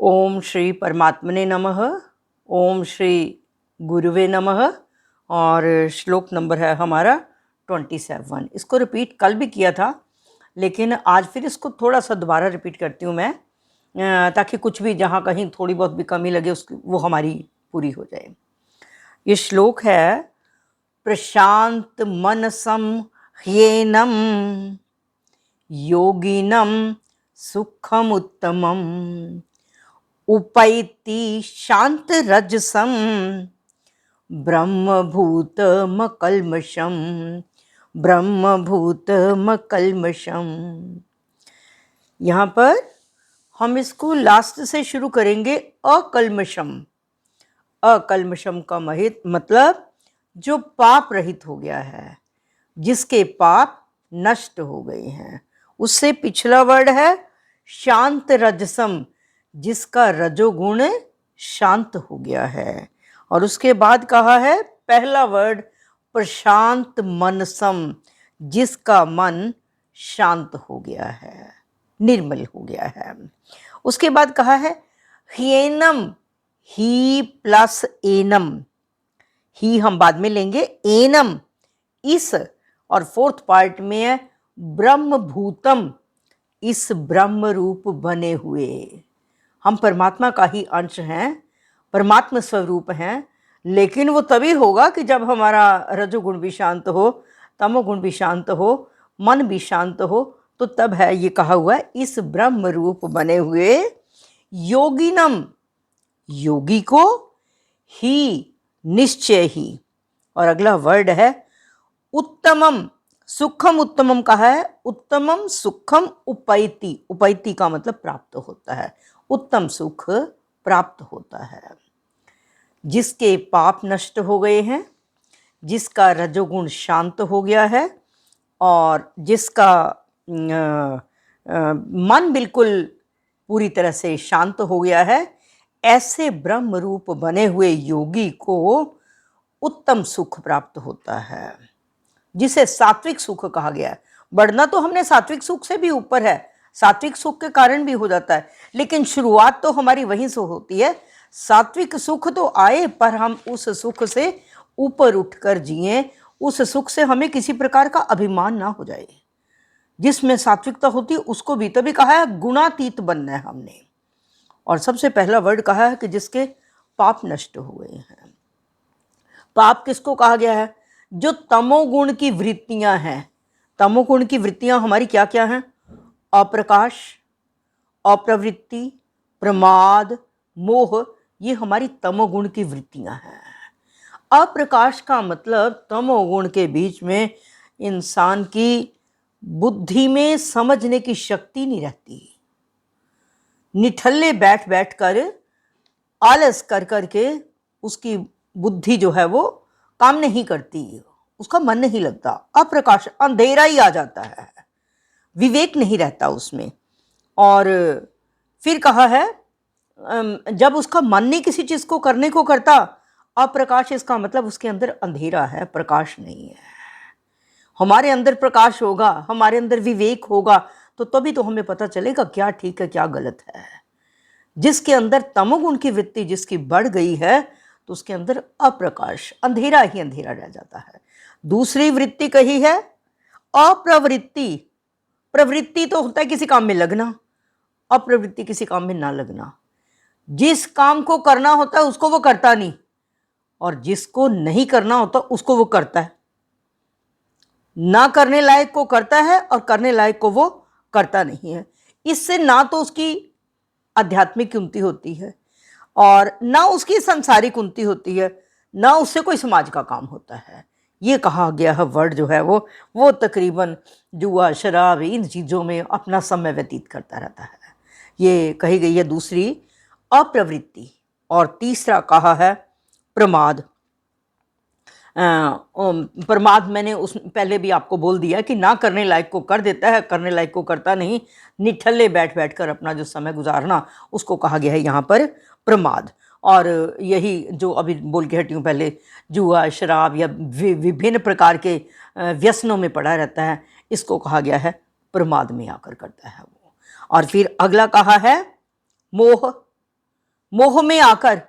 ओम श्री परमात्मने नमः। ओम श्री गुरुवे नमः। और श्लोक नंबर है हमारा 27। इसको रिपीट कल भी किया था, लेकिन आज फिर इसको थोड़ा सा दोबारा रिपीट करती हूँ मैं, ताकि कुछ भी जहाँ कहीं थोड़ी बहुत भी कमी लगे उसकी वो हमारी पूरी हो जाए। ये श्लोक है, प्रशांत मनसम ह्येनम योगिनम सुखम उत्तमम उपैति शांत रजसम ब्रह्मभूतमकल्मषम ब्रह्मभूतमकल्मषम। यहाँ पर हम इसको लास्ट से शुरू करेंगे। अकल्मषम। अकल्मषम का मतलब जो पाप रहित हो गया है, जिसके पाप नष्ट हो गए हैं। उससे पिछला वर्ड है शांत रजसम, जिसका रजोगुण शांत हो गया है। और उसके बाद कहा है पहला वर्ड प्रशांत मनसम, जिसका मन शांत हो गया है, निर्मल हो गया है। उसके बाद कहा है ह्येनम, ही प्लस एनम, ही हम बाद में लेंगे, एनम इस, और फोर्थ पार्ट में है ब्रह्म भूतम, इस ब्रह्म रूप बने हुए। हम परमात्मा का ही अंश हैं, परमात्मा स्वरूप हैं, लेकिन वो तभी होगा कि जब हमारा रजोगुण भी शांत हो, तमोगुण भी शांत हो, मन भी शांत हो, तो तब है ये कहा हुआ है इस ब्रह्म रूप बने हुए योगिनम, योगी को ही, निश्चय ही। और अगला वर्ड है उत्तमम, सुखम उत्तमम कहा है, उत्तमम सुखम उपैति, उपैति का मतलब प्राप्त होता है, उत्तम सुख प्राप्त होता है। जिसके पाप नष्ट हो गए हैं, जिसका रजोगुण शांत हो गया है, और जिसका मन बिल्कुल पूरी तरह से शांत हो गया है, ऐसे ब्रह्म रूप बने हुए योगी को उत्तम सुख प्राप्त होता है, जिसे सात्विक सुख कहा गया है। बढ़ना तो हमने सात्विक सुख से भी ऊपर है, सात्विक सुख के कारण भी हो जाता है, लेकिन शुरुआत तो हमारी वहीं से होती है। सात्विक सुख तो आए, पर हम उस सुख से ऊपर उठकर जिए, उस सुख से हमें किसी प्रकार का अभिमान ना हो जाए। जिसमें सात्विकता होती है उसको भी तभी कहा है गुणातीत बनना है हमने। और सबसे पहला वर्ड कहा है कि जिसके पाप नष्ट हो गए हैं। पाप किसको कहा गया है? जो तमोगुण की वृत्तियां हैं। तमोगुण की वृत्तियां हमारी क्या क्या हैं? अप्रकाश, अप्रवृत्ति, प्रमाद, मोह, ये हमारी तमोगुण की वृत्तियां हैं। अप्रकाश का मतलब तमोगुण के बीच में इंसान की बुद्धि में समझने की शक्ति नहीं रहती। निठल्ले बैठ बैठ कर, आलस कर करके उसकी बुद्धि जो है वो काम नहीं करती, उसका मन नहीं लगता। अप्रकाश, अंधेरा ही आ जाता है, विवेक नहीं रहता उसमें। और फिर कहा है जब उसका मन नहीं किसी चीज को करने को करता, अप्रकाश, इसका मतलब उसके अंदर अंधेरा है, प्रकाश नहीं है। हमारे अंदर प्रकाश होगा, हमारे अंदर विवेक होगा, तो तभी तो हमें पता चलेगा क्या ठीक है क्या गलत है। जिसके अंदर तमोगुण की वृत्ति जिसकी बढ़ गई है, तो उसके अंदर अप्रकाश, अंधेरा ही अंधेरा रह जाता है। दूसरी वृत्ति कही है अप्रवृत्ति। प्रवृत्ति तो होता है किसी काम में लगना, अप्रवृत्ति किसी काम में ना लगना। जिस काम को करना होता है उसको वो करता नहीं, और जिसको नहीं करना होता उसको वो करता है। ना करने लायक को करता है और करने लायक को वो करता नहीं है। इससे ना तो उसकी आध्यात्मिक उन्नति होती है, और ना उसकी सांसारिक उन्नति होती है, ना उससे कोई समाज का काम होता है। ये कहा गया है वर्ड जो है वो तकरीबन जुआ, शराब, इन चीज़ों में अपना समय व्यतीत करता रहता है। ये कही गई है दूसरी अप्रवृत्ति। और तीसरा कहा है प्रमाद। प्रमाद मैंने उस पहले भी आपको बोल दिया कि ना करने लायक को कर देता है, करने लायक को करता नहीं। निठल्ले बैठ बैठ कर अपना जो समय गुजारना, उसको कहा गया है यहाँ पर प्रमाद। और यही जो अभी बोल के हटी हूँ पहले, जुआ, शराब या विभिन्न प्रकार के व्यसनों में पड़ा रहता है, इसको कहा गया है प्रमाद में आकर करता है वो। और फिर अगला कहा है मोह। मोह में आकर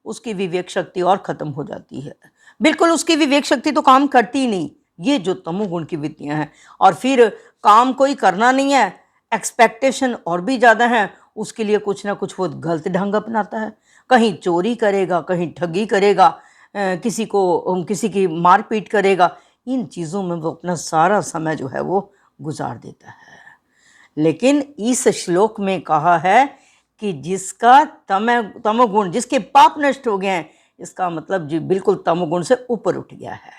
उसकी विवेक शक्ति और खत्म हो जाती है। बिल्कुल उसकी विवेक शक्ति तो काम करती ही नहीं। ये जो तमोगुण की वृत्तियां हैं, और फिर काम कोई करना नहीं है, एक्सपेक्टेशन और भी ज़्यादा है, उसके लिए कुछ ना कुछ वो गलत ढंग अपनाता है। कहीं चोरी करेगा, कहीं ठगी करेगा, किसी की मारपीट करेगा। इन चीज़ों में वो अपना सारा समय जो है वो गुजार देता है। लेकिन इस श्लोक में कहा है कि जिसका तमोगुण, जिसके पाप नष्ट हो गए हैं, इसका मतलब जी बिल्कुल तमोगुण से ऊपर उठ गया है,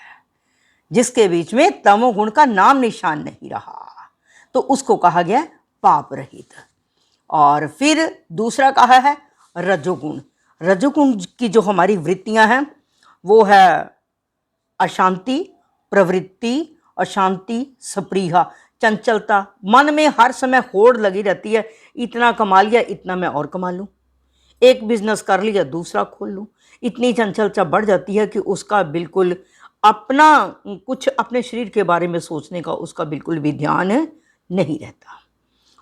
जिसके बीच में तमोगुण का नाम निशान नहीं रहा, तो उसको कहा गया पाप रहित। और फिर दूसरा कहा है रजोगुण। रजोगुण की जो हमारी वृत्तियां हैं वो है अशांति, प्रवृत्ति, अशांति, स्पृहा, चंचलता। मन में हर समय होड़ लगी रहती है, इतना कमा लिया, इतना मैं और कमा लूं, एक बिजनेस कर लिया, दूसरा खोल लूं। इतनी चंचलता बढ़ जाती है कि उसका बिल्कुल अपना कुछ अपने शरीर के बारे में सोचने का उसका बिल्कुल भी ध्यान नहीं रहता।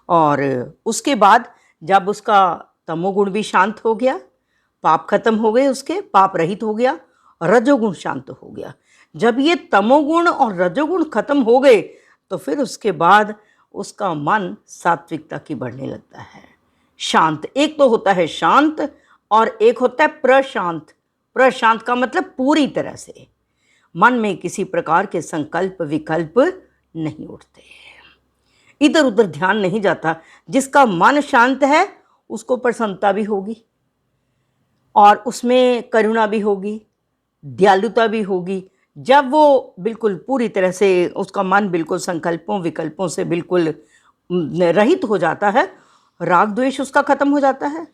और उसके बाद जब उसका तमोगुण भी शांत हो गया, पाप खत्म हो गए, उसके पाप रहित हो गया, रजोगुण शांत हो गया। जब ये तमोगुण और रजोगुण खत्म हो गए तो फिर उसके बाद उसका मन सात्विकता की बढ़ने लगता है। शांत, एक तो होता है शांत और एक होता है प्रशांत। प्रशांत का मतलब पूरी तरह से मन में किसी प्रकार के संकल्प विकल्प नहीं उठते, इधर उधर ध्यान नहीं जाता। जिसका मन शांत है उसको प्रसन्नता भी होगी, और उसमें करुणा भी होगी, दयालुता भी होगी। जब वो बिल्कुल पूरी तरह से उसका मन बिल्कुल संकल्पों विकल्पों से बिल्कुल रहित हो जाता है, राग द्वेष उसका खत्म हो जाता है,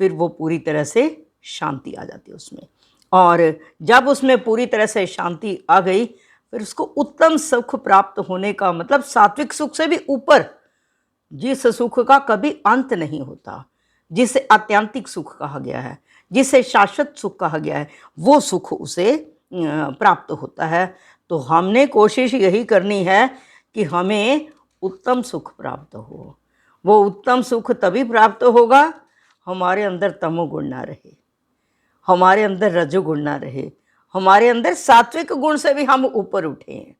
फिर वो पूरी तरह से शांति आ जाती है उसमें। और जब उसमें पूरी तरह से शांति आ गई, फिर उसको उत्तम सुख प्राप्त होने का मतलब सात्विक सुख से भी ऊपर, जिस सुख का कभी अंत नहीं होता, जिसे आत्यंतिक सुख कहा गया है, जिसे शाश्वत सुख कहा गया है, वो सुख उसे प्राप्त होता है। तो हमने कोशिश यही करनी है कि हमें उत्तम सुख प्राप्त हो। वो उत्तम सुख तभी प्राप्त होगा हमारे अंदर तमोगुण ना रहे, हमारे अंदर रजोगुण ना रहे, हमारे अंदर सात्विक गुण से भी हम ऊपर उठें।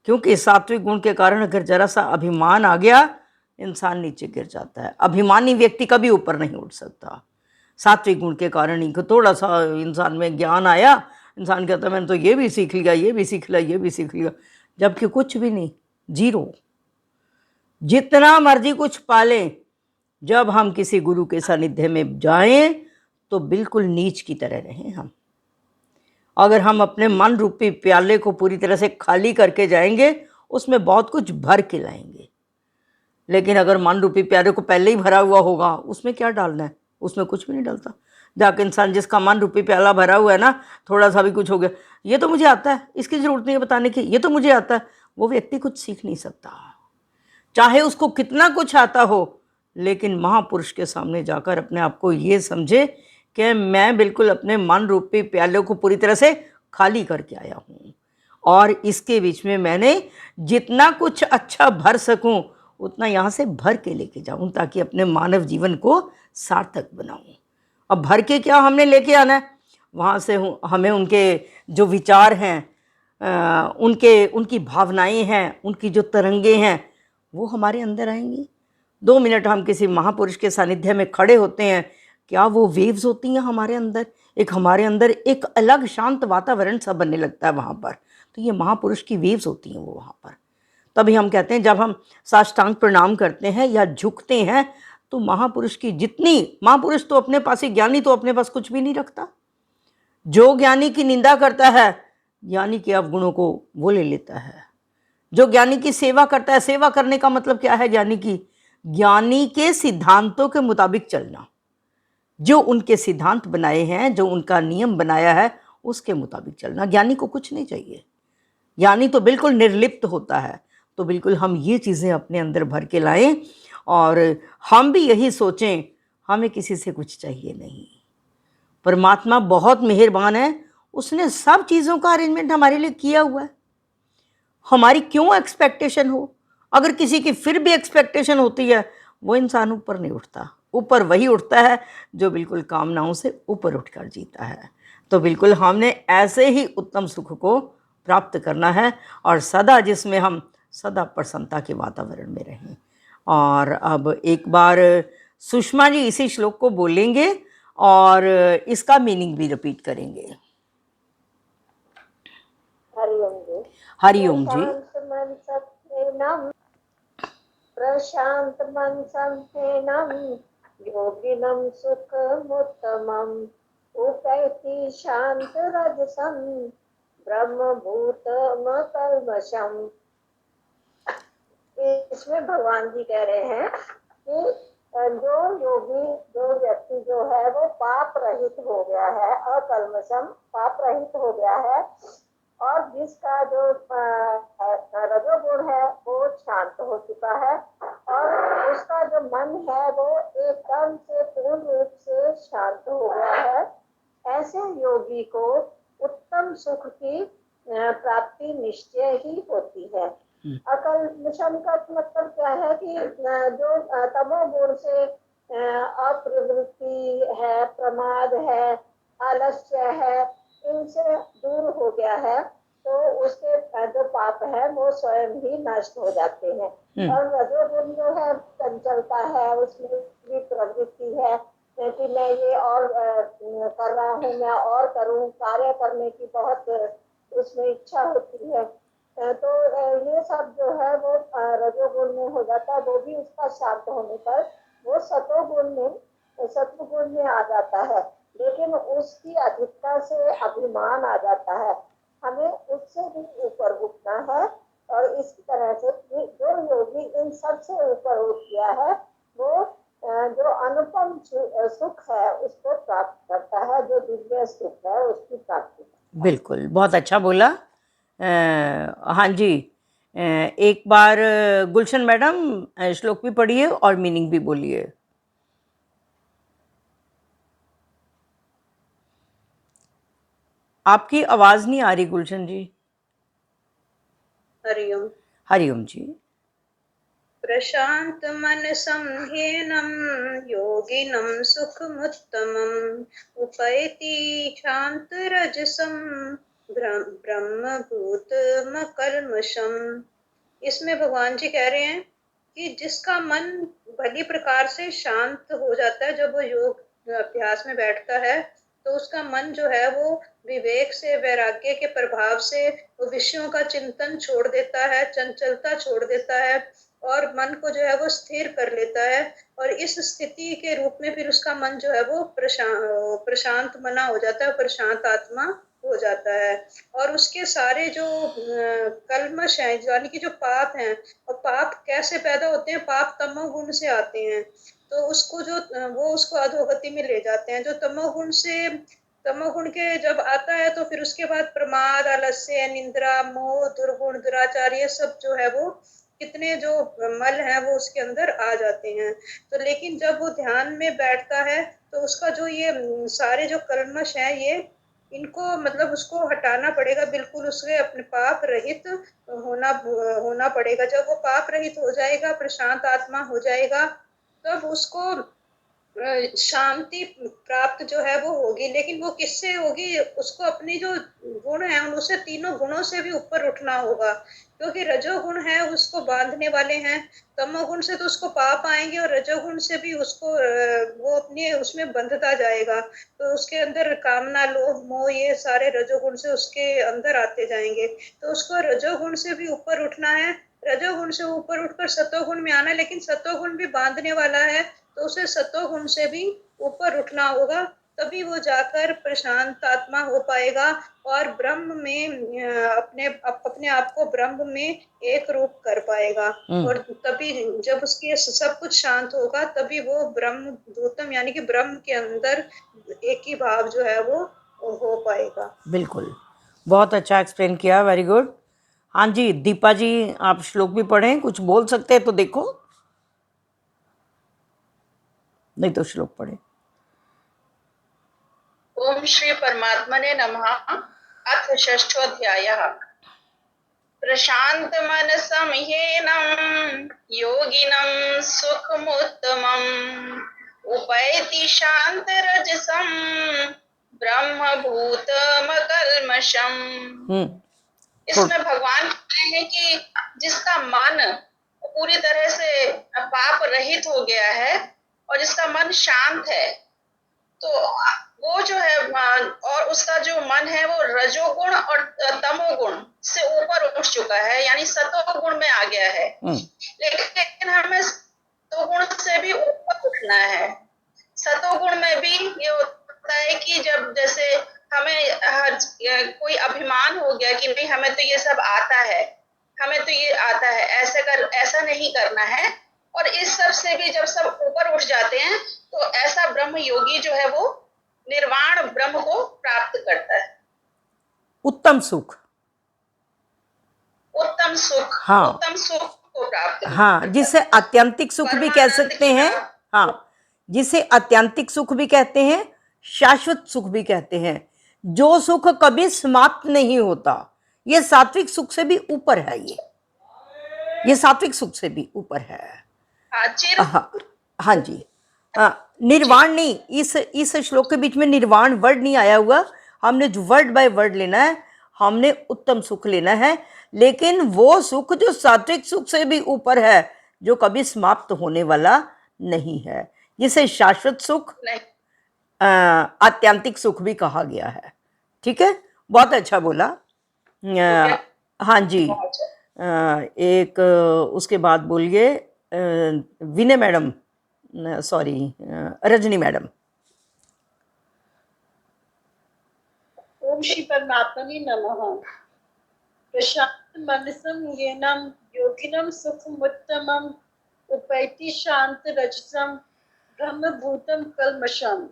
क्योंकि सात्विक गुण के कारण अगर जरा सा अभिमान आ गया, इंसान नीचे गिर जाता है। अभिमानी व्यक्ति कभी ऊपर नहीं उठ सकता। सात्विक गुण के कारण ही थोड़ा सा इंसान में ज्ञान आया, इंसान कहता है मैंने तो ये भी सीख लिया, ये भी सीख लिया, ये भी सीख लिया, जबकि कुछ भी नहीं, जीरो। जितना मर्जी कुछ पालें, जब हम किसी गुरु के सानिध्य में जाएं तो बिल्कुल नीच की तरह रहें हम। अगर हम अपने मन रूपी प्याले को पूरी तरह से खाली करके जाएंगे, उसमें बहुत कुछ भर के लाएंगे। लेकिन अगर मन रूपी प्याले को पहले ही भरा हुआ होगा, उसमें क्या डालना है? उसमें कुछ भी नहीं डलता। जाके इंसान जिसका मन रूपी प्याला भरा हुआ है ना, थोड़ा सा भी कुछ हो गया, ये तो मुझे आता है, इसकी ज़रूरत नहीं है बताने की, ये तो मुझे आता है, वो व्यक्ति कुछ सीख नहीं सकता, चाहे उसको कितना कुछ आता हो। लेकिन महापुरुष के सामने जाकर अपने आप को ये समझे कि मैं बिल्कुल अपने मन रूपी प्याले को पूरी तरह से खाली करके आया हूँ, और इसके बीच में मैंने जितना कुछ अच्छा भर सकूँ उतना यहाँ से भर के लेके जाऊँ, ताकि अपने मानव जीवन को सार्थक बनाऊँ। अब भर के क्या हमने लेके आना है? वहाँ से हमें उनके जो विचार हैं, उनकी भावनाएं हैं, उनकी जो तरंगे हैं, वो हमारे अंदर आएंगी। 2 मिनट हम किसी महापुरुष के सानिध्य में खड़े होते हैं, क्या वो वेव्स होती हैं हमारे अंदर? हमारे अंदर एक अलग शांत वातावरण सा बनने लगता है वहाँ पर। तो ये महापुरुष की वेव्स होती हैं वो वहाँ पर। तभी हम कहते हैं, जब हम साष्टांग प्रणाम करते हैं या झुकते हैं, तो महापुरुष महापुरुष तो अपने पास ही, ज्ञानी तो अपने पास कुछ भी नहीं रखता। जो ज्ञानी की निंदा करता है, ज्ञानी के अवगुणों को वो ले लेता है। जो ज्ञानी की सेवा करता है, सेवा करने का मतलब क्या है? ज्ञानी के सिद्धांतों के मुताबिक चलना। जो उनके सिद्धांत बनाए हैं, जो उनका नियम बनाया है, उसके मुताबिक चलना। ज्ञानी को कुछ नहीं चाहिए, ज्ञानी तो बिल्कुल निर्लिप्त होता है। तो बिल्कुल हम ये चीज़ें अपने अंदर भर के लाएं, और हम भी यही सोचें, हमें किसी से कुछ चाहिए नहीं। परमात्मा बहुत मेहरबान है, उसने सब चीज़ों का अरेंजमेंट हमारे लिए किया हुआ है। हमारी क्यों एक्सपेक्टेशन हो? अगर किसी की फिर भी एक्सपेक्टेशन होती है, वो इंसान ऊपर नहीं उठता, ऊपर वही उठता है जो बिल्कुल कामनाओं से ऊपर उठकर जीता है। तो बिल्कुल हमने ऐसे ही उत्तम सुख को प्राप्त करना है और सदा जिसमें हम सदा प्रसन्नता के वातावरण में रहें। और अब एक बार सुषमा जी इसी श्लोक को बोलेंगे और इसका मीनिंग भी रिपीट करेंगे। हरिओम जी। हरिओम जी। प्रशांत मन संस्थेनम योगिनम सुखमुत्तमम उपैति शांत रजसम ब्रह्मभूतम कल्मषम। इसमें भगवान जी कह रहे हैं कि जो योगी, जो व्यक्ति जो है वो पाप रहित हो गया है, अकल्मषम पाप रहित हो गया है, और जिसका जो रजोगुण है वो शांत हो चुका है और उसका जो मन है वो एकदम से पूर्ण रूप से शांत हो गया है, ऐसे योगी को उत्तम सुख की प्राप्ति निश्चय ही होती है। अकल्मषम का मतलब क्या है कि जो तमोगुण से अप्रवृत्ति है, प्रमाद है, आलस्य है, इनसे दूर हो गया है, तो उसके जो पाप है वो स्वयं ही नष्ट हो जाते हैं। और रजोगुण जो है चंचलता है, उसमें भी प्रवृत्ति है कि मैं ये और कर रहा हूँ, मैं और करूँ, कार्य करने की बहुत उसमें इच्छा होती है। तो ये सब जो है वो रजोगुण में हो जाता है। वो भी उसका शांत होने पर वो सत्वगुण में आ जाता है, लेकिन उसकी अधिकता से अभिमान आ जाता है। हमें उससे भी ऊपर उठना है और इस तरह से जो योगी इन सब से ऊपर उठ गया है वो जो अनुपम सुख है उसको प्राप्त करता है, जो दिव्य सुख है उसकी प्राप्ति। बिल्कुल, बहुत अच्छा बोला। हाँ जी, एक बार गुलशन मैडम श्लोक भी पढ़िए और मीनिंग भी बोलिए। आपकी आवाज नहीं आ रही गुलशन जी। हरिओम। हरिओम जी। प्रशांत मन संह्येनम योगिनम सुखमुत्तमम उपैति शांत रजसम ब्रह्मभूतमकल्मषम। इसमें भगवान जी कह रहे हैं कि जिसका मन भली प्रकार से शांत हो जाता है, जब वो योग अभ्यास में बैठता है तो उसका मन जो है वो विवेक से, वैराग्य के प्रभाव से वो विषयों का चिंतन छोड़ देता है, चंचलता छोड़ देता है और मन को जो है वो स्थिर कर लेता है। और इस स्थिति के रूप में फिर उसका मन जो है वो प्रशांत मना हो जाता है, प्रशांत आत्मा हो जाता है। और उसके सारे जो कल्मश हैं, यानी कि जो पाप हैं, और पाप कैसे पैदा होते हैं, पाप तमोगुण से आते हैं, तो उसको जो वो उसको अधोगति में ले जाते हैं। जो तमोगुण के जब आता है तो फिर उसके बाद प्रमाद, आलस्य, निंद्रा, मोह, दुर्गुण, दुराचार, ये सब जो है वो कितने जो मल हैं वो उसके अंदर आ जाते हैं। तो लेकिन जब वो ध्यान में बैठता है तो उसका जो ये सारे जो कल्मश हैं, ये इनको मतलब उसको हटाना पड़ेगा, बिल्कुल उसके अपने पाप रहित होना पड़ेगा। जब वो पाप रहित हो जाएगा, प्रशांत आत्मा हो जाएगा, तब उसको शांति प्राप्त जो है वो होगी। लेकिन वो किससे होगी? उसको अपनी जो गुण है उनसे, तीनों गुणों से भी ऊपर उठना होगा, क्योंकि रजोगुण है उसको बांधने वाले हैं, तमोगुण से तो उसको पाप आएंगे और रजोगुण से भी उसको वो अपने उसमें बंधता जाएगा। तो उसके अंदर कामना, लोभ, मोह, ये सारे रजोगुण से उसके अंदर आते जाएंगे। तो उसको रजोगुण से भी ऊपर उठना है, रजोगुण से ऊपर उठकर सतोगुण में आना है, लेकिन सतोगुण भी बांधने वाला है, तो उसे सतोगुण से भी ऊपर उठना होगा, तभी वो जाकर प्रशांत आत्मा हो पाएगा और ब्रह्म में अपने आप को ब्रह्म में एक रूप कर पाएगा। और तभी जब उसके सब कुछ शांत होगा तभी वो ब्रह्म भूतम यानी कि ब्रह्म के अंदर एक ही भाव जो है वो हो पाएगा। बिल्कुल, बहुत अच्छा एक्सप्लेन किया, वेरी गुड। हाँ जी, दीपा जी आप श्लोक भी पढ़ें, कुछ बोल सकते हैं तो देखो, नहीं तो श्लोक पढ़े। ओम श्री परमात्मने नमः। अथ षष्ठोऽध्यायः। प्रशांत मन संह्येनं योगिनं सुखमुत्तमम् उपैति शांत रजसम ब्रह्म भूतम कल्मषम। इसमें भगवान कहते हैं कि जिसका मन पूरी तरह से पाप रहित हो गया है और जिसका मन शांत है, तो वो जो है और उसका जो मन है वो रजोगुण और तमोगुण से ऊपर उठ चुका है, यानी सतोगुण में आ गया है। लेकिन हमें सतोगुण से भी ऊपर उठना है। सतोगुण में भी ये होता है कि जब जैसे हमें कोई अभिमान हो गया कि नहीं हमें तो ये सब आता है, हमें तो ये आता है, ऐसा नहीं करना है। और इस सब से भी जब सब ऊपर उठ जाते हैं तो ऐसा ब्रह्म योगी जो है वो निर्वाण ब्रह्म को प्राप्त करता है। उत्तम सुख, उत्तम सुख, हाँ, उत्तम सुख को प्राप्त, हाँ, जिसे आत्यंतिक सुख भी कह सकते हैं। हाँ, जिसे आत्यंतिक सुख भी कहते हैं, शाश्वत सुख भी कहते हैं, जो सुख कभी समाप्त नहीं होता। ये सात्विक सुख से भी ऊपर है। ये सात्विक सुख से भी ऊपर है। हाँ जी, निर्वाण नहीं, इस श्लोक के बीच में निर्वाण वर्ड नहीं आया हुआ। हमने जो वर्ड बाय वर्ड लेना है, हमने उत्तम सुख लेना है। लेकिन वो सुख जो सात्विक सुख से भी ऊपर है, जो कभी समाप्त होने वाला नहीं है, जिसे शाश्वत सुख, आत्यंतिक सुख भी कहा गया है। ठीक है, बहुत अच्छा बोला। हाँ जी, एक उसके बाद बोलिए विनय मैडम, सॉरी रजनी मैडम। ओम श्री परमात्मने नमः। प्रशांत मनसम येनम योगिनम सुखमुत्तमम उपैति शांत रजसम ब्रह्म भूतम कल्मषम।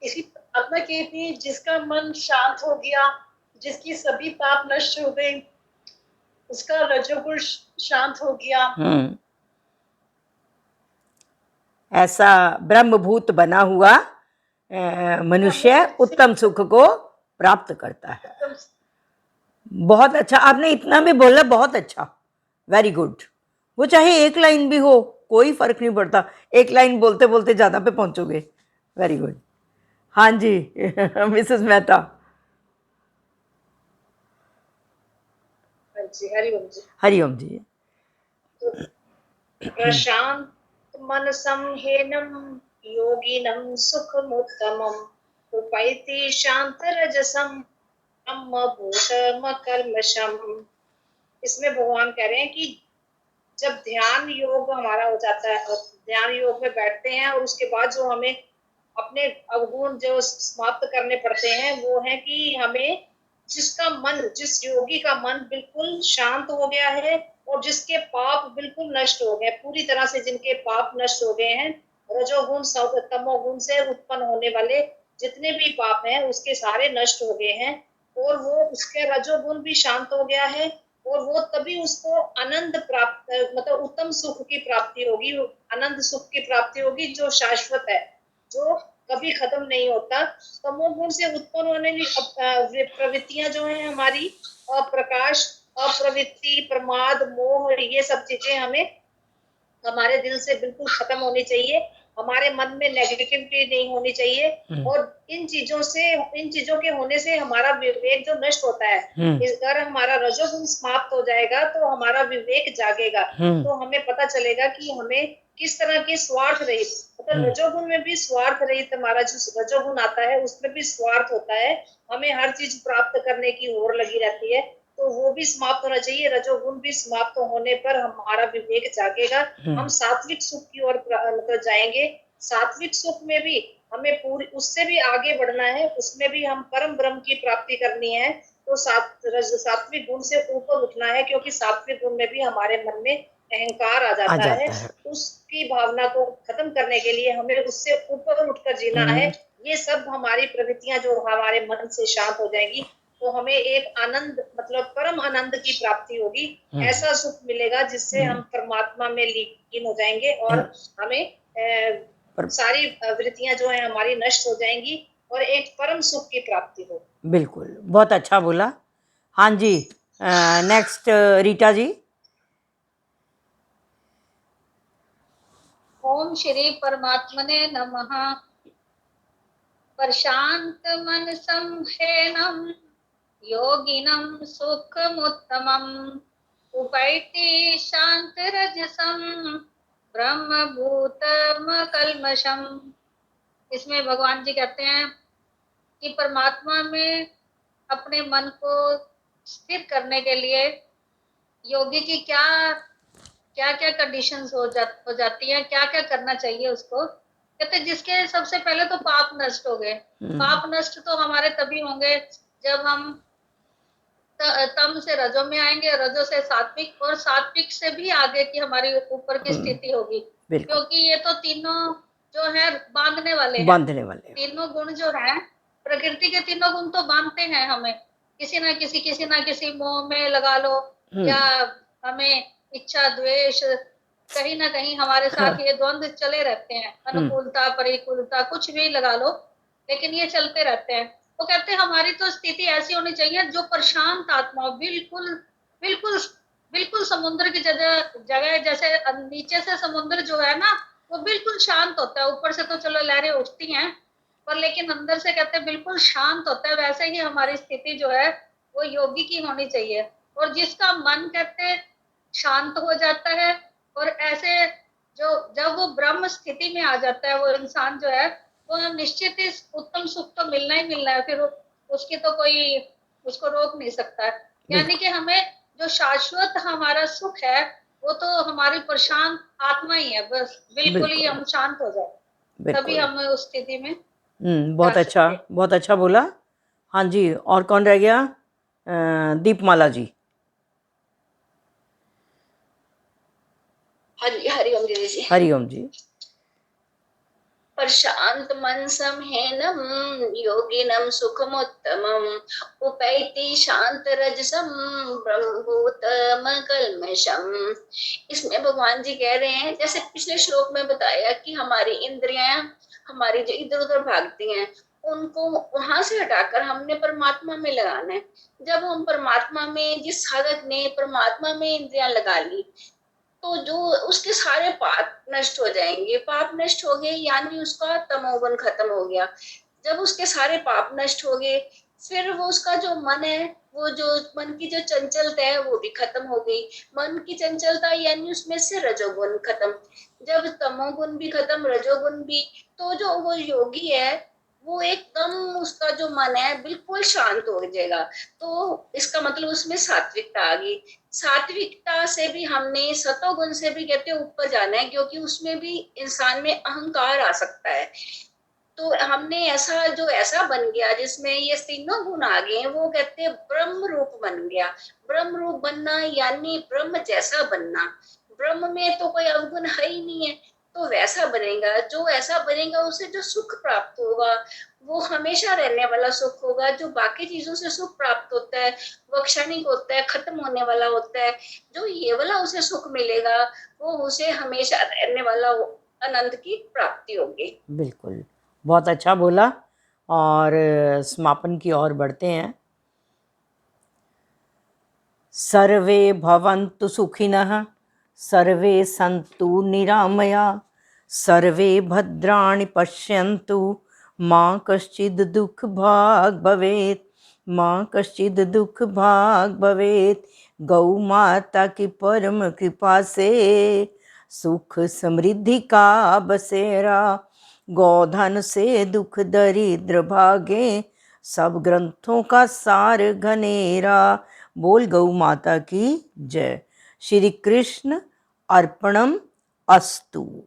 इसी परमात्मा कहती है जिसका मन शांत हो गया, जिसकी सभी पाप नष्ट हो गए, उसका रजोगुण शांत हो गया, ऐसा ब्रह्मभूत बना हुआ मनुष्य उत्तम सुख को प्राप्त करता है। बहुत अच्छा, आपने इतना भी बोला, बहुत अच्छा, वेरी गुड। वो चाहे एक लाइन भी हो, कोई फर्क नहीं पड़ता, एक लाइन बोलते बोलते ज्यादा पे पहुंचोगे। Very good. हाँ जी मिसेस मेहता। हरिओम जी। हरिओम जी। प्रशांत मनसम हेनम योगिनम सुखमुत्तमम उपैति शांत रजसम ब्रह्म भूतम कल्मषम। इसमें भगवान कह रहे हैं कि जब ध्यान योग हमारा हो जाता है और ध्यान योग में बैठते हैं और उसके बाद जो हमें अपने अवगुण जो समाप्त करने पड़ते हैं वो है कि हमें जिसका मन, जिस योगी का मन बिल्कुल शांत हो गया है और जिसके पाप बिल्कुल नष्ट हो गए, पूरी तरह से जिनके पाप नष्ट हो गए हैं, रजोगुण तमोगुण से उत्पन्न होने वाले जितने भी पाप हैं उसके सारे नष्ट हो गए हैं और वो उसके रजोगुण भी शांत हो गया है और वो तभी उसको आनंद प्राप्त, मतलब उत्तम सुख की प्राप्ति होगी, आनंद सुख की प्राप्ति होगी जो शाश्वत है, जो कभी खत्म नहीं होता। तमोगुण से उत्पन्न होने वाली प्रवृत्तियां जो है हमारी, अप्रकाश, अप्रवृत्ति, प्रमाद, मोह, ये सब चीजें हमें हमारे दिल से बिल्कुल खत्म होनी चाहिए। हमारे मन में नेगेटिविटी नहीं होनी चाहिए और इन चीजों के होने से हमारा विवेक जो नष्ट होता है, अगर हमारा रजोगुण समाप्त हो जाएगा तो हमारा विवेक जागेगा, तो हमें पता चलेगा कि हमें किस तरह के स्वार्थ रहित, मतलब रजोगुण में भी स्वार्थ रहित, हमारा जो रजोगुण आता है उसमें भी स्वार्थ होता है, हमें हर चीज प्राप्त करने की होड़ लगी रहती है, तो वो भी समाप्त होना चाहिए। रजोगुण भी समाप्त होने पर हमारा विवेक जागेगा, हम सात्विक सुख की ओर मतलब जाएंगे। सात्विक सुख में भी हमें पूरी, उससे भी आगे बढ़ना है, उसमें भी हम परम ब्रह्म की प्राप्ति करनी है, तो सात्विक गुण से ऊपर उठना है, क्योंकि सात्विक गुण में भी हमारे मन में अहंकार आ जाता है। उसकी भावना को खत्म करने के लिए हमें उससे ऊपर उठकर जीना है। ये सब हमारी प्रवृत्तियां जो हमारे मन से शांत हो जाएंगी तो हमें एक आनंद, मतलब परम आनंद की प्राप्ति होगी, ऐसा सुख मिलेगा जिससे हम परमात्मा में लीन हो जाएंगे और हमें सारी वृत्तियां जो है हमारी नष्ट हो जाएंगी और एक परम सुख की प्राप्ति हो। बिल्कुल, बहुत अच्छा बोला। हाँ जी, नेक्स्ट रीटा जी। ओम श्री परमात्मने नमः। प्रशांत मन संहेनं योगिनं सुखमुत्तमम् उपैति शांतरजसं ब्रह्मभूतमकल्मषम्। इसमें भगवान जी कहते हैं कि परमात्मा में अपने मन को स्थिर करने के लिए योगी की क्या क्या क्या कंडीशंस हो जाती है, क्या क्या करना चाहिए उसको। कहते जिसके सबसे पहले तो पाप नष्ट हो गए। पाप नष्ट तो हमारे तभी होंगे जब हम तम से रजो में आएंगे, रजो से सात्विक, और सात्विक से भी आगे की हमारी ऊपर की स्थिति होगी। क्योंकि ये तो तीनों जो है बांधने वाले हैं। तीनों गुण जो है, प्रकृति के तीनों गुण तो बांधते हैं हमें, किसी ना किसी मोह में लगा लो, या हमें इच्छा द्वेष, कहीं ना कहीं हमारे साथ ये द्वंद्व चले रहते हैं, अनुकूलता परिकूलता कुछ भी लगा लो, लेकिन ये चलते रहते हैं। वो कहते हैं हमारी तो स्थिति ऐसी होनी चाहिए जो प्रशांत आत्मा, बिल्कुल बिल्कुल बिल्कुल समुद्र की जगह जैसे नीचे से समुद्र जो है ना वो बिल्कुल शांत होता है। ऊपर से तो चलो लहरें उठती हैं, पर लेकिन अंदर से कहते हैं बिल्कुल शांत होता है। वैसे ही हमारी स्थिति जो है वो योगी की होनी चाहिए। और जिसका मन कहते शांत हो जाता है, और ऐसे जो जब वो ब्रह्म स्थिति में आ जाता है वो इंसान जो है, वो निश्चित ही उत्तम सुख तो मिलना ही मिलना है। फिर उसकी तो कोई उसको रोक नहीं सकता है। यानी कि हमें जो शाश्वत हमारा सुख है वो तो हमारी प्रशांत आत्मा ही है। बस बिल्कुल ही हम शांत हो जाए, तभी हम उस स्थिति में बहुत अच्छा बोला। हाँ जी, और कौन रह गया? दीपमाला जी। हरिओम दीदी जी। हरिओम जी। प्रशांत मन संहेनं योगिनं सुखमुत्तमम् उपैति शांत रजसम ब्रह्मभूतमकल्मषम्। इसमें भगवान जी कह रहे हैं, जैसे पिछले श्लोक में बताया कि हमारी इंद्रियां हमारी जो इधर उधर भागती हैं उनको वहां से हटाकर हमने परमात्मा में लगाना है। जब हम परमात्मा में, जिस साधक ने परमात्मा में इंद्रियां लगा ली, तो जो उसके सारे पाप नष्ट हो जाएंगे। पाप नष्ट हो गए यानी उसका तमोगुण खत्म हो गया। जब उसके सारे पाप नष्ट हो गए, फिर वो उसका जो मन है, वो जो मन की जो चंचलता है वो भी खत्म हो गई। मन की चंचलता यानी उसमें से रजोगुण खत्म। जब तमोगुण भी खत्म, रजोगुण भी, तो जो वो योगी है वो एकदम, उसका जो मन है बिल्कुल शांत हो जाएगा। तो इसका मतलब उसमें सात्विकता आ गई। सात्विकता से भी हमने सतोगुण से भी कहते हैं ऊपर जाना है, क्योंकि उसमें भी इंसान में अहंकार आ सकता है। तो हमने ऐसा बन गया जिसमें ये तीनों गुण आ गए, वो कहते हैं ब्रह्म रूप बन गया। ब्रह्म रूप बनना यानी ब्रह्म जैसा बनना। ब्रह्म में तो कोई अवगुण है ही नहीं है, तो वैसा बनेगा। जो ऐसा बनेगा उसे जो सुख प्राप्त होगा वो हमेशा रहने वाला सुख होगा। जो बाकी चीजों से सुख प्राप्त होता है वो क्षणिक होता है, खत्म होने वाला होता है। जो ये वाला उसे सुख मिलेगा वो उसे हमेशा रहने वाला आनंद की प्राप्ति होगी। बिल्कुल, बहुत अच्छा बोला। और समापन की ओर बढ़ते हैं। सर्वे भवन्तु सुखिनः, सर्वे सन्तु निरामया, सर्वे भद्राणि पश्यन्तु, माँ कश्चित् दुःख भाग् भवेत्, माँ कश्चित् दुःख भाग् भवेत्। गौ माता की परम कृपा से सुख समृद्धि का बसेरा, गोधन से दुख दरिद्र भागे, सब ग्रंथों का सार घनेरा। बोल गौ माता की जय। श्री कृष्ण अर्पणम अस्तु।